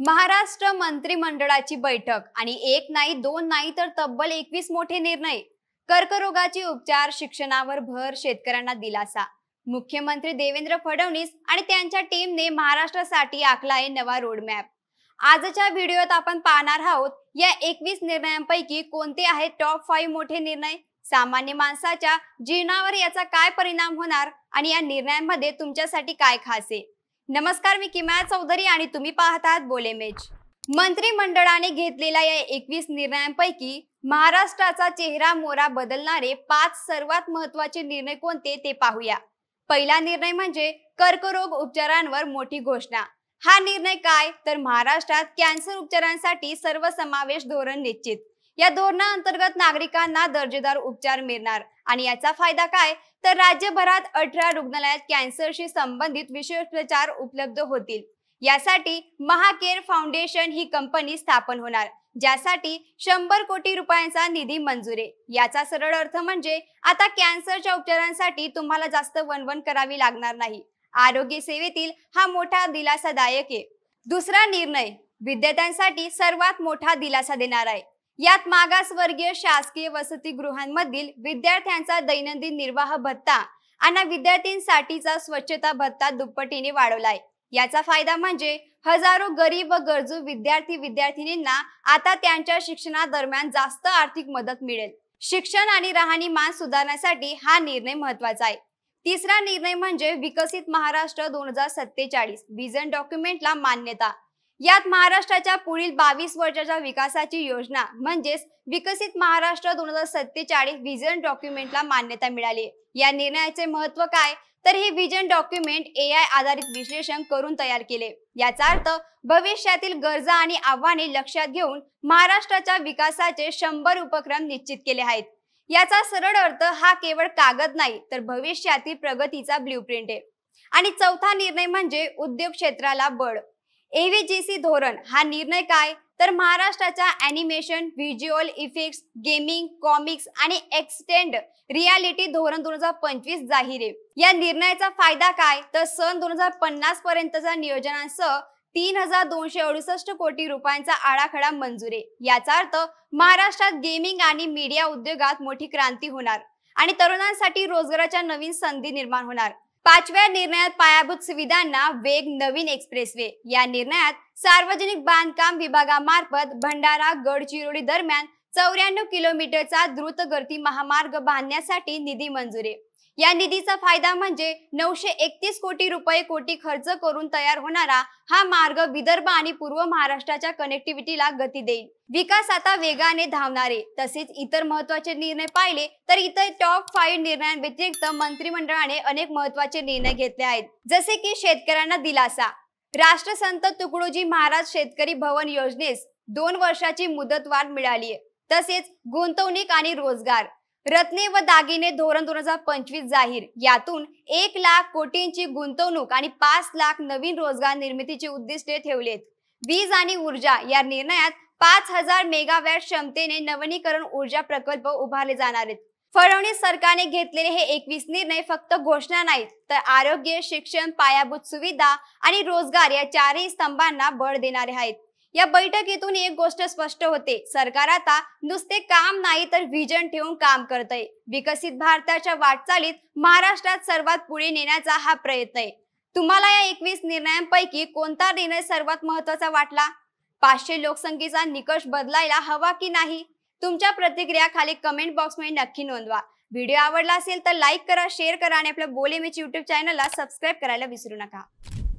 महाराष्ट्र मंत्रिमंडळाची बैठक आणि एक नाही दोन नाही तर तब्बल 21 मोठे निर्णय। कर्करोगाचे उपचार, शिक्षणावर भर, शेतकऱ्यांना दिलासा। मुख्यमंत्री देवेंद्र फडणवीस आणि त्यांच्या टीमने महाराष्ट्रासाठी आखलाय नवा रोडमॅप। आजच्या व्हिडिओत आपण पाहणार आहोत या 21 निर्णयांपैकी कोणते आहेत टॉप 5 मोठे निर्णय, सामान्य माणसाच्या जीवनावर याचा काय परिणाम होणार आणि या निर्णयांमध्ये तुमच्यासाठी काय खास आहे। नमस्कार, मी किमया चौधरी आणि तुम्ही पाहत आहात बोलेमेज। मंत्रिमंडळाने घेतलेल्या या 21 निर्णयांपैकी महाराष्ट्राचा चेहरा मोहरा बदलणारे 5 सर्वात महत्त्वाचे निर्णय कोणते ते पाहूया। पहिला निर्णय म्हणजे कर्करोग उपचारांवर मोठी घोषणा। हा निर्णय काय तर महाराष्ट्रात कॅन्सर उपचारांसाठी सर्वसमावेश धोरण निश्चित। या धोरणाअंतर्गत नागरिकांना दर्जेदार उपचार मिळणार आणि याचा फायदा काय तर राज्यभरात 18 रुग्णालयात कॅन्सरशी संबंधित विशेष उपचार उपलब्ध होतील। यासाठी महाकेअर फाउंडेशन ही कंपनी स्थापन होणार, ज्यासाठी 100 कोटी रुपयांचा निधी मंजूर आहे। याचा सरळ अर्थ म्हणजे आता कॅन्सरच्या उपचारांसाठी तुम्हाला जास्त वणवण करावी लागणार नाही। आरोग्य सेवेतील हा मोठा दिलासादायक आहे। दुसरा निर्णय विद्यार्थ्यांसाठी सर्वात मोठा दिलासा देणार आहे। यात मागासवर्गीय शासकीय वसतिगृहांमधील विद्यार्थ्यांचा दैनंदिन निर्वाह भत्ता आणि विद्यार्थ्यांसाठीचा स्वच्छता भत्ता दुप्पटीने वाढवलाय। याचा फायदा म्हणजे हजारो गरीब व गरजू विद्यार्थी-विद्यार्थिनींना आता त्यांच्या शिक्षणादरम्यान जास्त आर्थिक मदत मिळेल। शिक्षण आणि राहणीमान सुधारण्यासाठी हा निर्णय महत्त्वाचा आहे। तिसरा निर्णय म्हणजे विकसित महाराष्ट्र 2047 व्हिजन डॉक्युमेंटला मान्यता। यात महाराष्ट्राच्या पुढील 22 वर्षाच्या विकासाची योजना म्हणजेच विकसित महाराष्ट्र 2047 व्हिजन डॉक्युमेंटला मान्यता मिळाली। या निर्णयाचे महत्त्व काय तर हे व्हिजन डॉक्युमेंट AI आधारित विश्लेषण करून तयार केले। याचा अर्थ भविष्यातील गरजा आणि आव्हाने लक्षात घेऊन महाराष्ट्राच्या विकासाचे 100 उपक्रम निश्चित केले आहेत। याचा सरळ अर्थ हा केवळ कागद नाही तर भविष्यातील प्रगतीचा ब्ल्यूप्रिंट आहे। आणि चौथा निर्णय म्हणजे उद्योग क्षेत्राला बळ। AVGC धोरण हा निर्णय काय तर महाराष्ट्राच्या animation, visual effects, gaming, comics आणि एक्सटेंड रियालिटी धोरण 2025 जाहीर आहे। या निर्णयाचा फायदा काय तर सन 2050 पर्यंतच्या नियोजनासह 3268 कोटी रुपयांचा आराखडा मंजूर आहे। याचा अर्थ महाराष्ट्रात गेमिंग आणि मीडिया उद्योगात मोठी क्रांती होणार आणि तरुणांसाठी रोजगाराच्या नवीन संधी निर्माण होणार। पाचव्या निर्णयात पायाभूत सुविधांना वेग, नवीन एक्सप्रेसवे। या निर्णयात सार्वजनिक बांधकाम विभागामार्फत भंडारा गडचिरोली दरम्यान 94 किलोमीटरचा द्रुतगती महामार्ग बांधण्यासाठी निधी मंजूर आहे। या निधीचा फायदा म्हणजे 931 कोटी रुपये खर्च करून तयार होणारा हा मार्ग विदर्भ आणि पूर्व महाराष्ट्राच्या कनेक्टिव्हिटीला गती देईल। विकास आता वेगाने धावणार आहे। तसेच इतर महत्त्वाचे निर्णय पाहिले तर इतर टॉप 5 निर्णयांव्यतिरिक्त मंत्रिमंडळाने अनेक महत्त्वाचे निर्णय घेतले आहेत, जसे की शेतकऱ्यांना दिलासा। राष्ट्रसंत तुकडोजी महाराज शेतकरी भवन योजनेस 2 वर्षाची मुदतवाढ मिळाली आहे। तसेच गुंतवणूक आणि रोजगार रत्ने व दागिने धोरण 2025 जाहीर। यातून 1 लाख कोटींची गुंतवणूक आणि 5 लाख नवीन रोजगार निर्मितीचे उद्दिष्टे ठेवलेत। वीज आणि ऊर्जा या निर्णयात 5000 मेगावॅट क्षमतेने नवीनीकरण ऊर्जा प्रकल्प उभारले जाणार आहेत। फडणवीस सरकारने घेतलेले हे 21 निर्णय फक्त घोषणा नाहीत तर आरोग्य, शिक्षण, पायाभूत सुविधा आणि रोजगार या चारही स्तंभांना बळ देणारे आहेत। या बैठकीतून एक गोष्ट स्पष्ट होते, सरकार आता नुसते काम नाही तर व्हिजन ठेवून काम करतंय। विकसित भारताच्या वाटचालीत महाराष्ट्रात सर्वात पुढे नेण्याचा हा प्रयत्न आहे। तुम्हाला या 21 निर्णयांपैकी कोणता निर्णय सर्वात महत्त्वाचा वाटला? 500 लोकसंख्येचा निकष बदलायला हवा की नाही? तुमच्या प्रतिक्रिया खाली कमेंट बॉक्समध्ये नक्की नोंदवा। व्हिडिओ आवडला असेल तर लाईक करा, शेअर करा आणि आपल्या बोलेमेज YouTube चॅनलला सबस्क्राईब करायला विसरू नका।